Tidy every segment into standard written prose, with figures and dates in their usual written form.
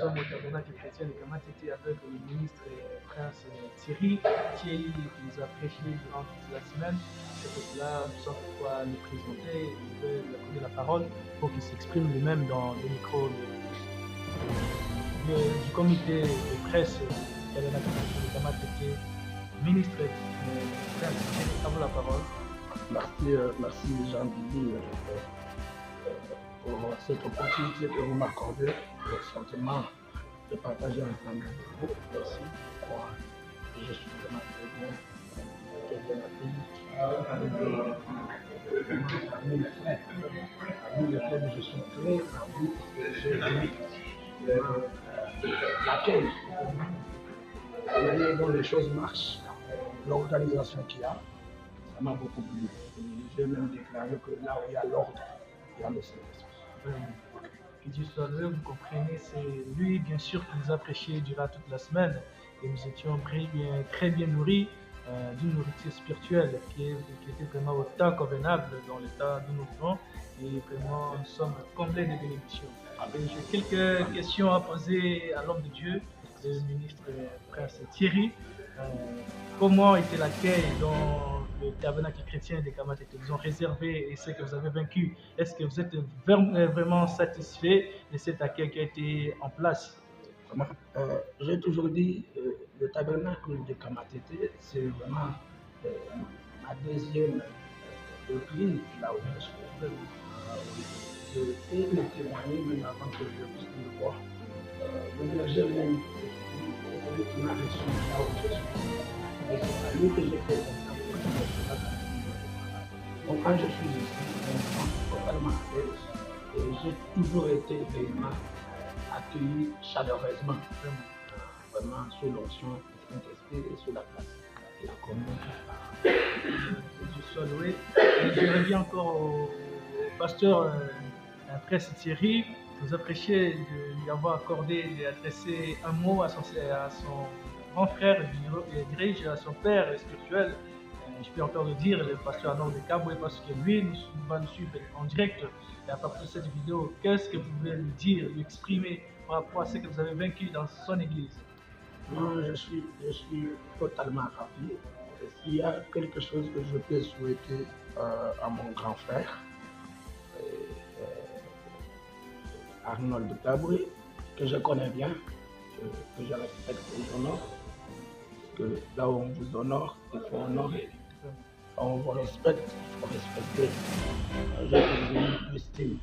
sommes au tabernacle chrétien de Kamatété avec le ministre et prince Thierry qui nous a prêché durant toute la semaine. C'est pour cela, sans pouvoir le présenter, je vais lui accorder la parole pour qu'il s'exprime lui-même dans le micro du comité de presse du tabernacle chrétien de Kamatété. Ministre et prince Thierry, à vous la parole. Merci Jean-Didier pour cette opportunité que vous m'accordez, le sentiment de partager ensemble avec vous. Merci. Je suis vraiment très bien parmi les frères. Parmi les frères, je suis très ravi que j'ai l'accueil, la manière dont les choses marchent, l'organisation qu'il y a. Ça m'a beaucoup plu. J'ai même déclaré que là où il y a l'ordre, il y a le Saint-Esprit. Que Dieu soit loué, vous comprenez, c'est lui bien sûr qui nous a prêché durant toute la semaine et nous étions très bien nourris d'une nourriture spirituelle qui était vraiment au temps convenable dans l'état d'où nous vivons et vraiment nous sommes comblés de bénédictions. J'ai quelques questions à poser à l'homme de Dieu, le ministre prince Thierry. Comment était l'accueil dans le tabernacle chrétien des Kamatété? Ils ont réservé et ce que vous avez vaincu. Est-ce que vous êtes vraiment satisfait de cet accueil qui a été en place? J'ai toujours dit le tabernacle de Kamatété, c'est vraiment ma deuxième église là où je suis. Je peux le témoigner même avant que je puisse le voir. Le berger même, c'est celui qui m'a reçu là où je suis. Et c'est à lui que j'ai fait confiance. Donc quand je suis ici, je me sens totalement à l'aise et j'ai toujours été vraiment accueilli chaleureusement, vraiment sous l'onction du Saint-Esprit et sous la grâce de la communion. Je sois loué. Je reviens encore au pasteur presse Thierry. Nous a prêché de lui avoir accordé d'adresser un mot à son grand frère, je dirais, à son père spirituel. Je peux encore le dire, le pasteur Arnaud de Kaboué, parce que lui nous va nous suivre en direct. Et à partir de cette vidéo, qu'est-ce que vous pouvez lui dire, lui exprimer par rapport à ce que vous avez vaincu dans son église? Moi, je suis totalement ravi. S'il y a quelque chose que je peux souhaiter à mon grand frère, Arnold de Kaboué, que je connais bien, que je respecte et j'honore, que là où on vous honore, il faut honorer. On vous respecte, il faut respecter. J'ai toujours une estime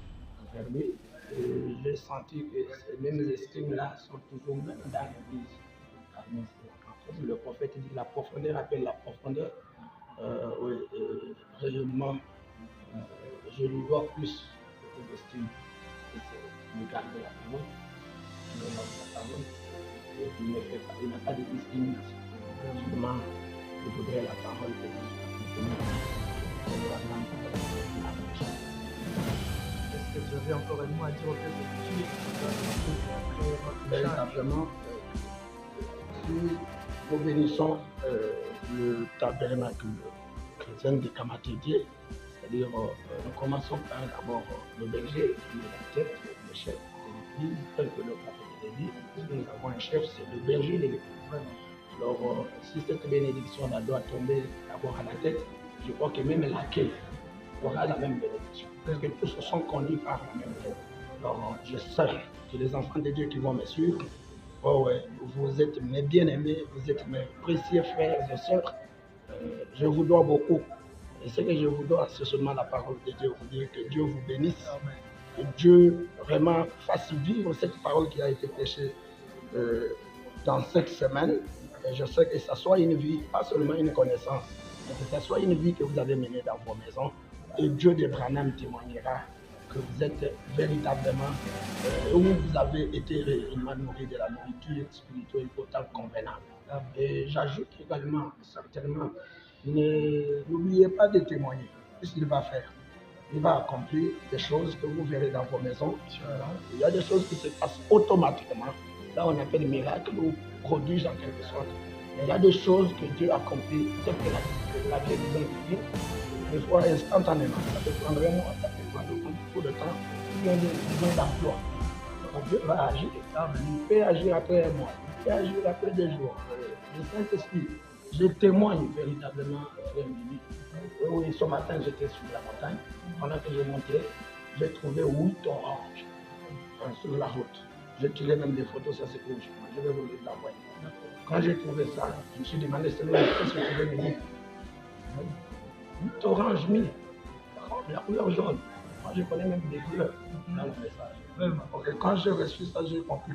envers lui et j'ai senti que ces mêmes estimes-là sont toujours même dans l'église. Le prophète dit la profondeur appelle la profondeur. Réellement, je lui dois plus d'estime. Il me garde la parole, il me garde la parole et il n'a pas de discrimination. Seulement, je voudrais la parole de Dieu. Est-ce que vous avez encore un mot à dire au peuple de Dieu? Véritablement, si nous bénissons le tabernacle chrétien de Kamatété, c'est-à-dire nous commençons par d'abord le berger qui est la tête, le chef de l'église, tel que le prophète l'a dit. Nous avons un chef, c'est le berger de l'église. Alors, si cette bénédiction-là doit tomber d'abord à la tête, je crois que même l'accueil aura la même bénédiction. Parce que tous sont conduits par la même tête. Alors, je sais que les enfants de Dieu qui vont me suivre, oh ouais, vous êtes mes bien-aimés, vous êtes mes précieux frères et sœurs. Je vous dois beaucoup. Et ce que je vous dois, c'est seulement la parole de Dieu. Vous dire que Dieu vous bénisse. Que Dieu vraiment fasse vivre cette parole qui a été prêchée dans cette semaine. Et je sais que ça soit une vie, pas seulement une connaissance, mais que ça soit une vie que vous avez menée dans vos maisons. Et Dieu de Branham témoignera que vous êtes véritablement où vous avez été réellement nourri de la nourriture spirituelle au temps convenable. Et j'ajoute également, certainement, n'oubliez pas de témoigner. Qu'est-ce qu'il va faire? Il va accomplir des choses que vous verrez dans vos maisons. Il y a des choses qui se passent automatiquement. Là, on appelle miracle ou prodige en quelque sorte. Mais il y a des choses que Dieu accomplit, telles que la guérison divine, des fois instantanément. Ça peut prendre un mois, ça peut prendre beaucoup de temps, ou bien des besoins d'emploi. Dieu va agir. Il peut agir après un mois, il peut agir après 2 jours. Le Saint-Esprit, je témoigne véritablement, frère Mimi. Oui, ce matin, j'étais sur la montagne. Pendant que je montais, j'ai trouvé 8 oranges sur la route. J'ai tiré même des photos, ça c'est pour moi. Je vais vous les envoyer. Quand j'ai trouvé ça, je me suis demandé, Seigneur, qu'est-ce que tu veux me dire? 8 oranges mis, la couleur jaune. Moi, je connais même des couleurs dans le message. Quand j'ai reçu ça, j'ai compris.